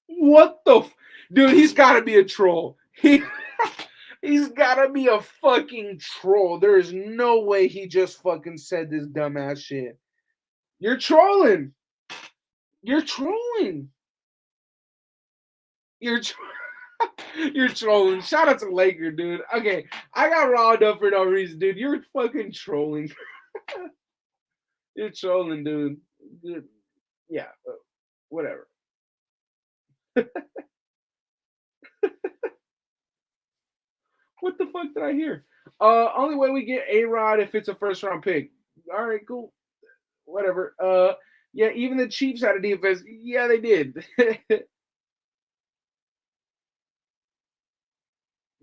What the dude, he's gotta be a troll. He's gotta be a fucking troll. There is no way he just fucking said this dumbass shit. You're trolling. You're trolling. You're you're trolling. Shout out to Laker, dude. Okay, I got riled up for no reason, dude. You're fucking trolling. You're trolling, dude. Yeah, whatever. What the fuck did I hear? Only way we get A-Rod if it's a first round pick. All right, cool. Whatever. Yeah, even the Chiefs had a defense. Yeah, they did.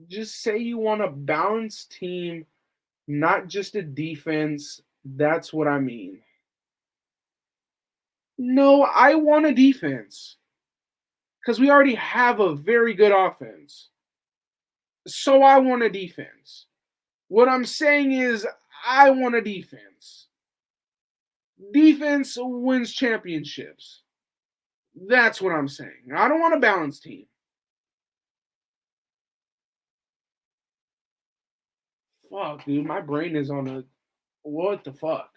Just say you want a balanced team, not just a defense. That's what I mean. No, I want a defense because we already have a very good offense. So I want a defense. What I'm saying is, I want a defense. Defense wins championships. That's what I'm saying. I don't want a balanced team. Fuck, dude, my brain is on a what the fuck.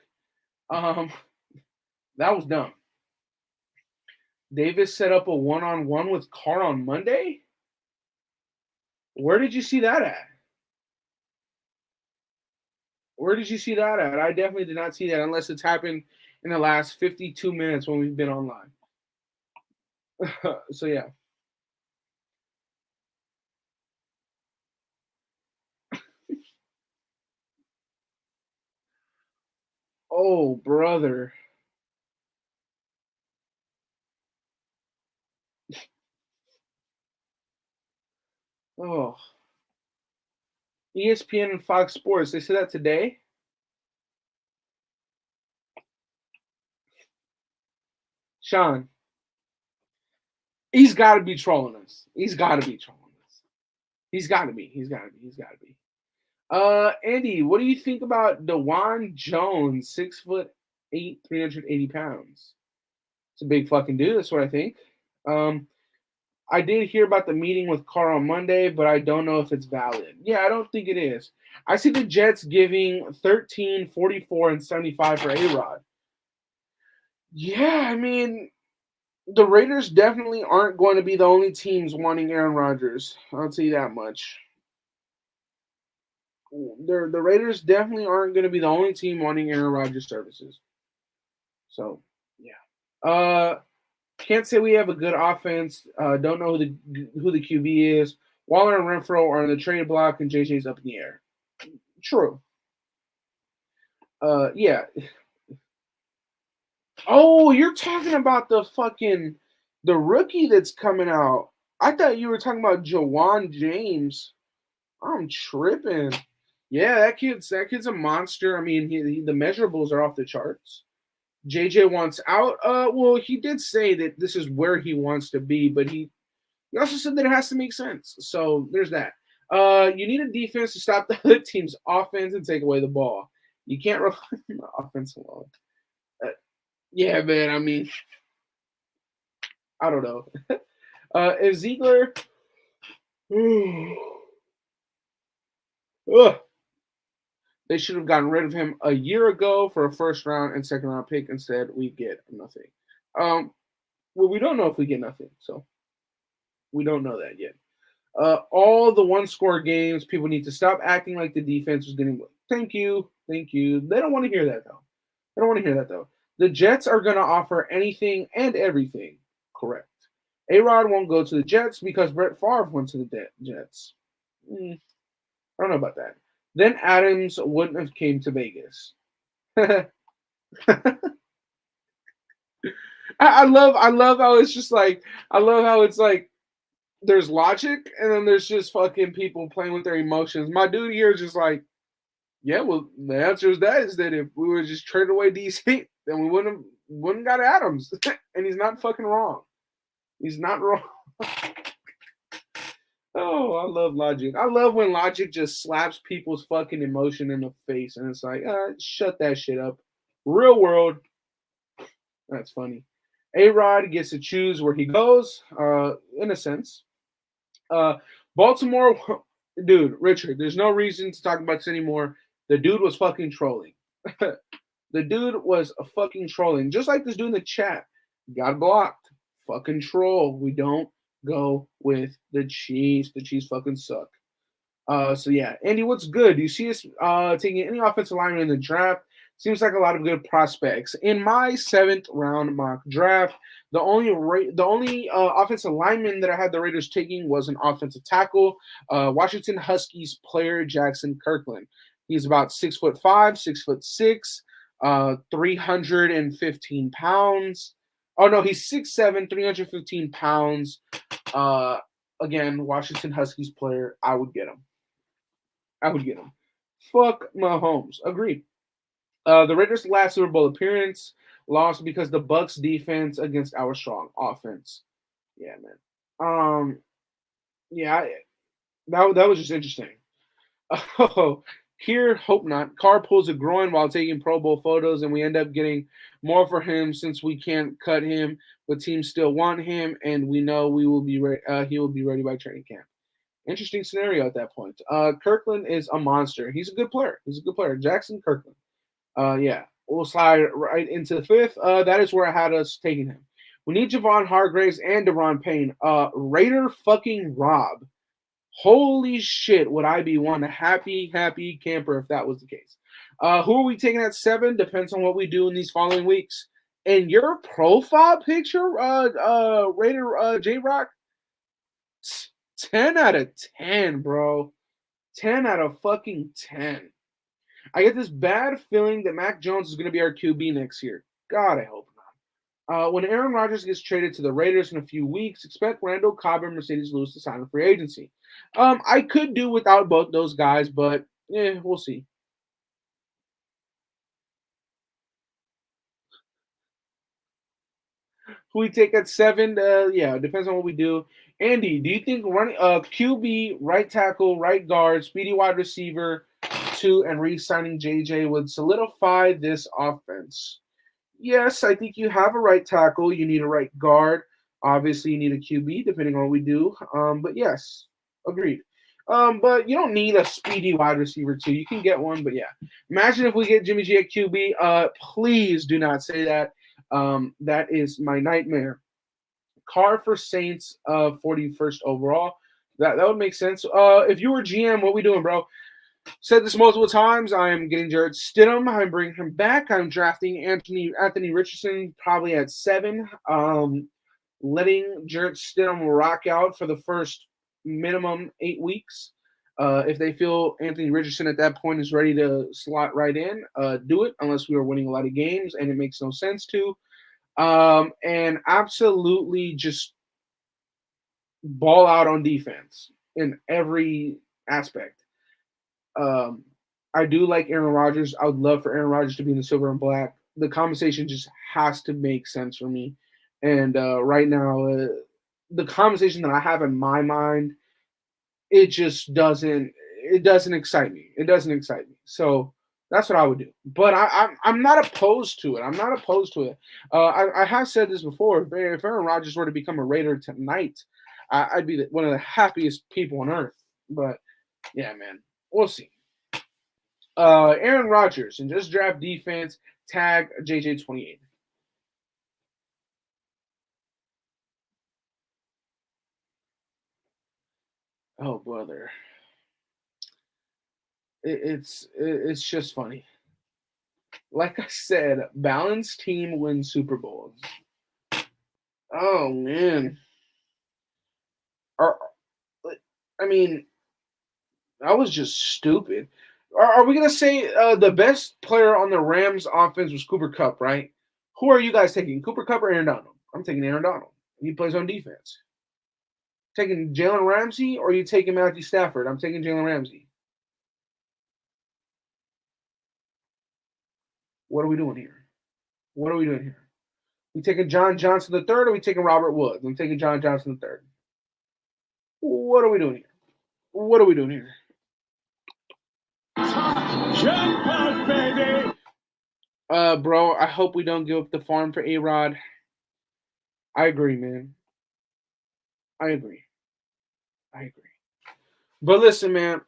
Um, that was dumb. Davis set up a one-on-one with Carr on Monday. Where did you see that at? Where did you see that at? I definitely did not see that unless it's happened in the last 52 minutes when we've been online. So yeah. Oh, brother. Oh. ESPN and Fox Sports, they said that today. Sean, he's got to be trolling us. He's got to be trolling us. He's got to be. He's got to be. He's got to be. Andy, what do you think about DeJuan Jones, 6'8", 380 pounds? It's a big fucking dude. That's what I think. I did hear about the meeting with Carr on Monday, but I don't know if it's valid. Yeah, I don't think it is. I see the Jets giving 13, 44, and 75 for A-Rod. Yeah, I mean, the Raiders definitely aren't going to be the only teams wanting Aaron Rodgers. I'll tell you that much. The Raiders definitely aren't going to be the only team wanting Aaron Rodgers services. So, yeah. Can't say we have a good offense. Don't know who the QB is. Waller and Renfro are on the trade block, and JJ's up in the air. True. Yeah. Oh, you're talking about the rookie that's coming out. I thought you were talking about Jawan James. I'm tripping. Yeah, that kid's a monster. I mean, the measurables are off the charts. JJ wants out. Well, he did say that this is where he wants to be, but he also said that it has to make sense. So there's that. You need a defense to stop the other team's offense and take away the ball. You can't rely on the offense alone. Yeah, man. I mean, I don't know. If Ziegler, they should have gotten rid of him a year ago for a first round and second round pick. Instead, we get nothing. Well, we don't know if we get nothing, so we don't know that yet. All the one-score games, people need to stop acting like the defense was getting. Thank you. They don't want to hear that though. The Jets are going to offer anything and everything. Correct. A-Rod won't go to the Jets because Brett Favre went to the Jets. I don't know about that. Then Adams wouldn't have came to Vegas. I love how it's just like there's logic and then there's just fucking people playing with their emotions. My dude here is just like, yeah, well, the answer is that if we would just trade away DC, then we wouldn't got Adams. And he's not fucking wrong. He's not wrong. Oh, I love logic. I love when logic just slaps people's fucking emotion in the face and it's like, shut that shit up. Real world. That's funny. A-Rod gets to choose where he goes, in a sense. Baltimore, dude, Richard, there's no reason to talk about this anymore. The dude was fucking trolling. The dude was a fucking trolling. Just like this dude in the chat. Got blocked. Fucking troll. We don't go with the Chiefs. The Chiefs fucking suck. So yeah, Andy, what's good? Do you see us taking any offensive lineman in the draft? Seems like a lot of good prospects. In my 7th round mock draft, the only offensive lineman that I had the Raiders taking was an offensive tackle, Washington Huskies player Jackson Kirkland. He's about 6'5", 6'6", 315 pounds. Oh no, he's 6'7", 315 pounds. Again, Washington Huskies player. I would get him. Fuck Mahomes. Agreed. The Raiders' last Super Bowl appearance lost because the Bucks' defense against our strong offense. Yeah, man. Yeah, that was just interesting. Oh, here, hope not. Carr pulls a groin while taking Pro Bowl photos, and we end up getting more for him since we can't cut him, but teams still want him, and we know we will be he will be ready by training camp. Interesting scenario at that point. Kirkland is a monster. He's a good player. Jackson Kirkland. Yeah, we'll slide right into the 5th. That is where I had us taking him. We need Javon Hargraves and Deron Payne. Raider fucking Rob. Holy shit, would I be one happy camper if that was the case. Who are we taking at 7? Depends on what we do in these following weeks. And your profile picture, Raider J-Rock, 10 out of 10, bro. 10 out of fucking 10. I get this bad feeling that Mac Jones is going to be our QB next year. God, I hope not. When Aaron Rodgers gets traded to the Raiders in a few weeks, expect Randall Cobb and Mercedes Lewis to sign a free agency. I could do without both those guys, but we'll see. Who we take at 7? Yeah, it depends on what we do. Andy, do you think running QB, right tackle, right guard, speedy wide receiver, 2, and re-signing JJ would solidify this offense? Yes, I think you have a right tackle. You need a right guard. Obviously, you need a QB, depending on what we do. But yes, agreed. But you don't need a speedy wide receiver too. You can get one, but yeah. Imagine if we get Jimmy G at QB. Please do not say that. That is my nightmare. Carr for Saints, 41st overall. That would make sense. If you were GM, what we doing, bro? Said this multiple times. I am getting Jarrett Stidham. I'm bringing him back. I'm drafting Anthony Richardson probably at 7. Letting Jarrett Stidham rock out for the first minimum 8 weeks. If they feel Anthony Richardson at that point is ready to slot right in, do it, unless we are winning a lot of games, and it makes no sense to. And absolutely just ball out on defense in every aspect. I do like Aaron Rodgers. I would love for Aaron Rodgers to be in the silver and black. The conversation just has to make sense for me. And right now, the conversation that I have in my mind, it just doesn't excite me. It doesn't excite me. So that's what I would do. But I'm not opposed to it. I have said this before. If Aaron Rodgers were to become a Raider tonight, I'd be one of the happiest people on earth. But yeah, man, we'll see. Aaron Rodgers and just draft defense, tag JJ28. Oh, brother. It's just funny. Like I said, balanced team wins Super Bowls. Oh, man. I mean, that was just stupid. Are we going to say the best player on the Rams offense was Cooper Kupp, right? Who are you guys taking, Cooper Kupp or Aaron Donald? I'm taking Aaron Donald. He plays on defense. Taking Jalen Ramsey or are you taking Matthew Stafford? I'm taking Jalen Ramsey. What are we doing here? We taking John Johnson III or we taking Robert Woods? I'm taking John Johnson III. What are we doing here? Jump out, baby! Bro, I hope we don't give up the farm for A-Rod. I agree, man. I agree. But listen, man,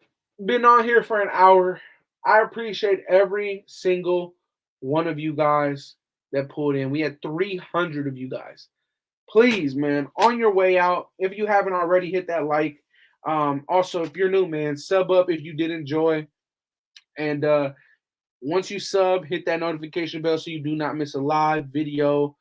been on here for an hour. I appreciate every single one of you guys that pulled in. We had 300 of you guys. please, man, on your way out, if you haven't already, hit that like. Also, if you're new, man, sub up if you did enjoy. And once you sub, hit that notification bell so you do not miss a live video.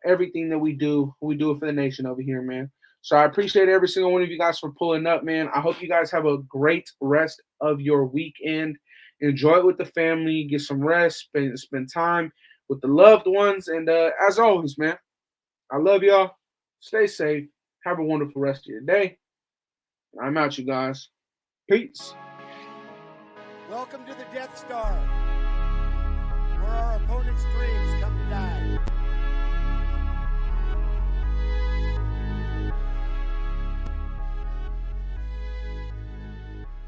Everything that we do it for the nation over here, man. So I appreciate every single one of you guys for pulling up, man. I hope you guys have a great rest of your weekend. Enjoy it with the family, get some rest, spend time with the loved ones. And as always, man, I love y'all. Stay safe. Have a wonderful rest of your day. I'm out, you guys. Peace. Welcome to the Death Star, where our opponent's dreams come to die.